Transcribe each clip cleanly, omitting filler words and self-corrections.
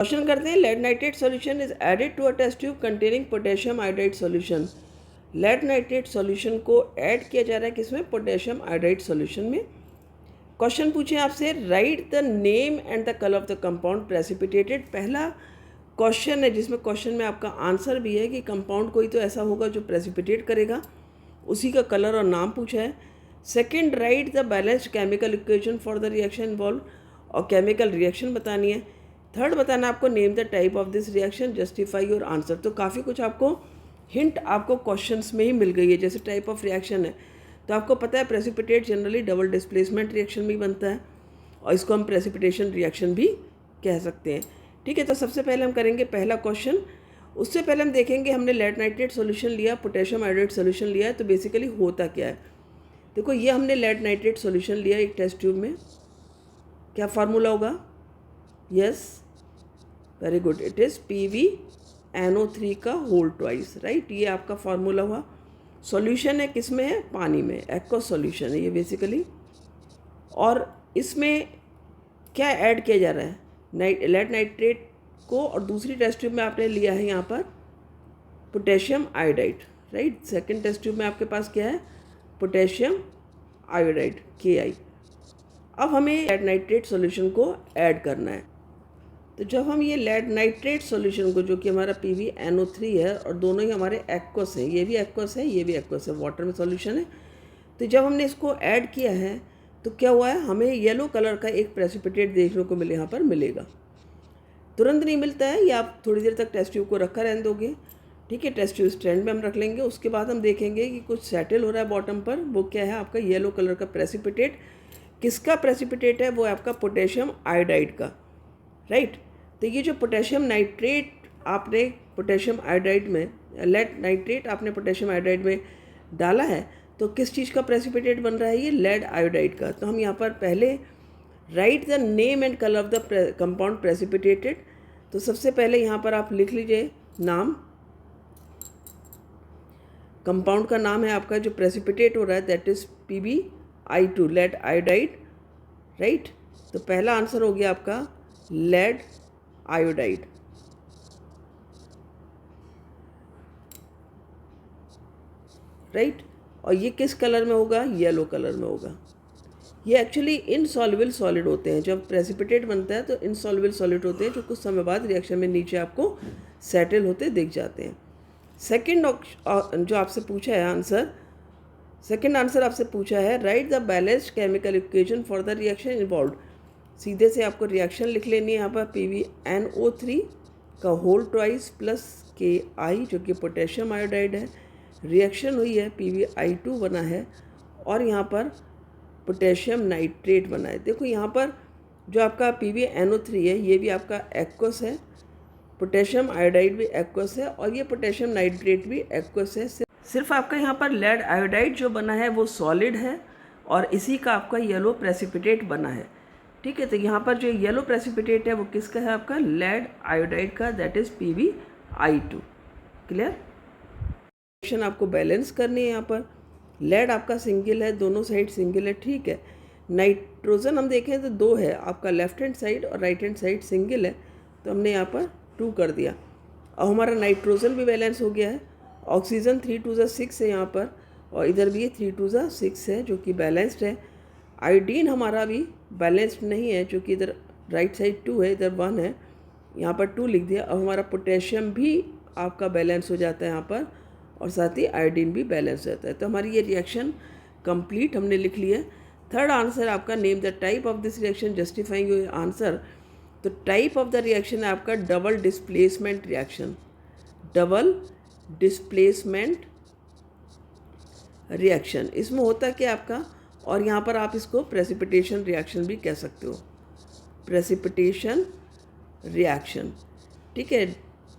Question करते हैं, lead nitrate solution is added to a test tube containing potassium iodide solution. Lead nitrate solution को add किया जा रहा है किसमें? पोटेशियम आयोडाइड सॉल्यूशन में। क्वेश्चन पूछे आपसे, write the name and the colour of the compound precipitated. पहला क्वेश्चन है जिसमें क्वेश्चन में आपका आंसर भी है कि कंपाउंड कोई तो ऐसा होगा जो प्रेसिपिटेट करेगा, उसी का कलर और नाम पूछा है। Second, right the balanced chemical equation for the reaction involve, और केमिकल रिएक्शन बतानी है। थर्ड, बताना आपको name the type of this reaction, justify your answer. तो काफ़ी कुछ आपको हिंट आपको क्वेश्चंस में ही मिल गई है। जैसे टाइप ऑफ रिएक्शन है तो आपको पता है precipitate generally double displacement reaction में बनता है, और इसको हम प्रेसिपिटेशन रिएक्शन भी कह सकते हैं। ठीक है, तो सबसे पहले हम करेंगे पहला क्वेश्चन। उससे पहले हम देखेंगे, हमने लेड नाइट्रेट सोल्यूशन लिया, पोटेशियम आयोडाइड सोल्यूशन लिया है, तो बेसिकली होता क्या है। देखो, ये हमने लेड नाइट्रेट सोल्यूशन लिया एक टेस्ट ट्यूब में। क्या फार्मूला होगा? Yes, very good, it is PbNO3 का होल ट्वाइस, राइट। ये आपका फार्मूला हुआ। सॉल्यूशन है किसमें है? पानी में, एक्वस सॉल्यूशन है ये बेसिकली। और इसमें क्या ऐड किया जा रहा है? लेड नाइट्रेट को, और दूसरी टेस्ट ट्यूब में आपने लिया है यहाँ पर potassium iodide, right. Second test tube में आपके पास क्या है? Potassium iodide Ki। अब हमें लेड नाइट्रेट सॉल्यूशन को ऐड करना है। तो जब हम ये लेड नाइट्रेट सॉल्यूशन को, जो कि हमारा PbNO3 है, और दोनों ही हमारे एक्वस हैं, ये भी एक्वस है, ये भी एक्वस है, वाटर में सॉल्यूशन है। तो जब हमने इसको ऐड किया है तो क्या हुआ है? हमें येलो कलर का एक प्रेसिपिटेट देखने को यहाँ पर मिलेगा। तुरंत नहीं मिलता है, या आप थोड़ी देर तक टेस्ट ट्यूब को रखा रहने दोगे। ठीक है, टेस्ट ट्यूब स्टैंड में हम रख लेंगे। उसके बाद हम देखेंगे कि कुछ सेटल हो रहा है बॉटम पर। वो क्या है? आपका येलो कलर का प्रेसिपिटेट। किसका प्रेसिपिटेट है? वो है आपका पोटेशियम आयोडाइड का, राइट। तो ये जो पोटेशियम नाइट्रेट आपने पोटेशियम आयोडाइड में, लेड नाइट्रेट आपने पोटेशियम आयोडाइड में डाला है, तो किस चीज़ का प्रेसिपिटेट बन रहा है? ये लेड आयोडाइड का। तो हम यहाँ पर पहले right the name and colour of the compound precipitated. तो सबसे पहले यहाँ पर आप लिख लीजिए नाम। कंपाउंड का नाम है आपका जो प्रेसिपिटेट हो रहा है, that is PbI2, lead iodide, right. तो पहला आंसर हो गया आपका लेड आयोडाइड, राइट। और ये किस कलर में होगा? येलो कलर में होगा। ये एक्चुअली इनसॉल्युबल सॉलिड होते हैं। जब प्रेसिपिटेट बनता है तो इनसॉल्युबल सॉलिड होते हैं, जो कुछ समय बाद रिएक्शन में नीचे आपको सेटल होते दिख जाते हैं। सेकंड जो आपसे पूछा है आंसर, सेकंड आंसर आपसे पूछा है, right the balanced chemical equation for the reaction involve. सीधे से आपको रिएक्शन लिख लेनी है यहाँ पर PbNO3 का होल ट्वाइस प्लस Ki, जो कि पोटेशियम आयोडाइड है। रिएक्शन हुई है, PbI2 बना है, और यहाँ पर पोटेशियम नाइट्रेट बना है। देखो यहाँ पर जो आपका PbNO3 है, ये भी आपका एक्वस है, पोटेशियम आयोडाइड भी एक्वस है, और ये पोटेशियम नाइट्रेट भी एक्वस है। सिर्फ आपका यहाँ पर लेड आयोडाइड जो बना है वो सॉलिड है, और इसी का आपका येलो प्रेसिपिटेट बना है। ठीक है, तो यहाँ पर जो येलो प्रेसिपिटेट है वो किसका है? आपका लेड आयोडाइड का, that is PbI2। Clear? Reaction आपको बैलेंस करनी है। यहाँ पर लेड आपका सिंगल है, दोनों साइड सिंगल है, ठीक है। नाइट्रोजन हम देखें तो 2 है, आपका लेफ्ट हैंड साइड और राइट हैंड साइड सिंगल है, तो हमने यहाँ पर 2 कर दिया। अब हमारा नाइट्रोजन भी बैलेंस हो गया है। ऑक्सीजन 3 2 6 है यहाँ पर, और इधर भी 3 2 6 है, जो कि बैलेंस्ड है। आयोडीन हमारा भी बैलेंस्ड नहीं है, जो कि इधर राइट साइड 2 है, इधर 1 है, यहाँ पर 2 लिख दिया। अब हमारा पोटेशियम भी आपका बैलेंस हो जाता है यहाँ पर, और साथ ही आयोडीन भी बैलेंस हो जाता है। तो हमारी ये रिएक्शन कंप्लीट हमने लिख ली है। थर्ड आंसर आपका, name the type of this reaction, justifying your answer. तो टाइप ऑफ द रिएक्शन है आपका double displacement reaction, double displacement reaction. इसमें होता क्या आपका, और यहाँ पर आप इसको प्रेसिपिटेशन रिएक्शन भी कह सकते हो, प्रेसिपिटेशन रिएक्शन। ठीक है,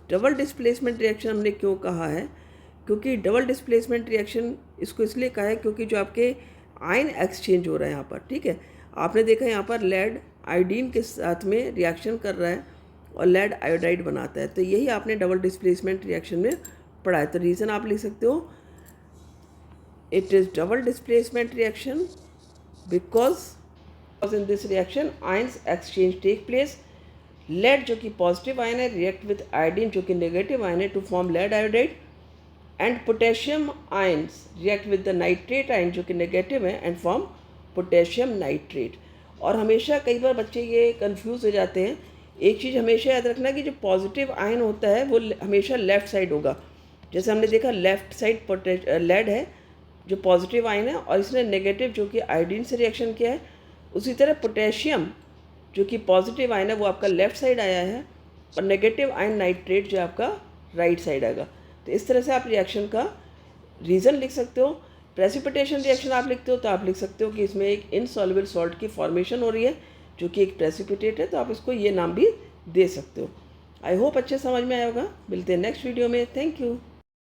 डबल डिस्प्लेसमेंट रिएक्शन हमने क्यों कहा है? क्योंकि डबल डिस्प्लेसमेंट रिएक्शन इसको इसलिए कहा है क्योंकि जो आपके आयन एक्सचेंज हो रहा है यहाँ पर, ठीक है, आपने देखा यहाँ पर लेड आयोडीन के साथ में रिएक्शन कर रहा है और लेड आयोडाइड बनाता है, तो यही आपने डबल डिस्प्लेसमेंट रिएक्शन में पढ़ा है। तो रीज़न आप लिख सकते हो, it is double displacement reaction because in this reaction ions exchange take place, lead जो कि पॉजिटिव आयन है रिएक्ट विद आयोडीन जो कि नेगेटिव आयन है to form lead iodide, and potassium ions react with the nitrate ion जो कि negative है and form potassium nitrate. और हमेशा कई बार बच्चे ये कंफ्यूज हो जाते हैं, एक चीज़ हमेशा याद रखना कि जो पॉजिटिव आयन होता है वो हमेशा लेफ़्ट साइड होगा। जैसे हमने देखा लेफ़्ट साइड लेड है जो पॉजिटिव आयन है और इसने नेगेटिव जो कि आयोडीन से रिएक्शन किया है, उसी तरह पोटेशियम जो कि पॉजिटिव आयन है वो आपका लेफ़्ट साइड आया है और नेगेटिव आयन नाइट्रेट जो आपका राइट साइड आएगा। तो इस तरह से आप रिएक्शन का रीज़न लिख सकते हो। प्रेसिपिटेशन रिएक्शन आप लिखते हो तो आप लिख सकते हो कि इसमें एक इनसॉल्युबल सॉल्ट की फॉर्मेशन हो रही है जो कि एक प्रेसिपिटेट है, तो आप इसको ये नाम भी दे सकते हो। आई होप अच्छे समझ में आया होगा। मिलते हैं नेक्स्ट वीडियो में। Thank you.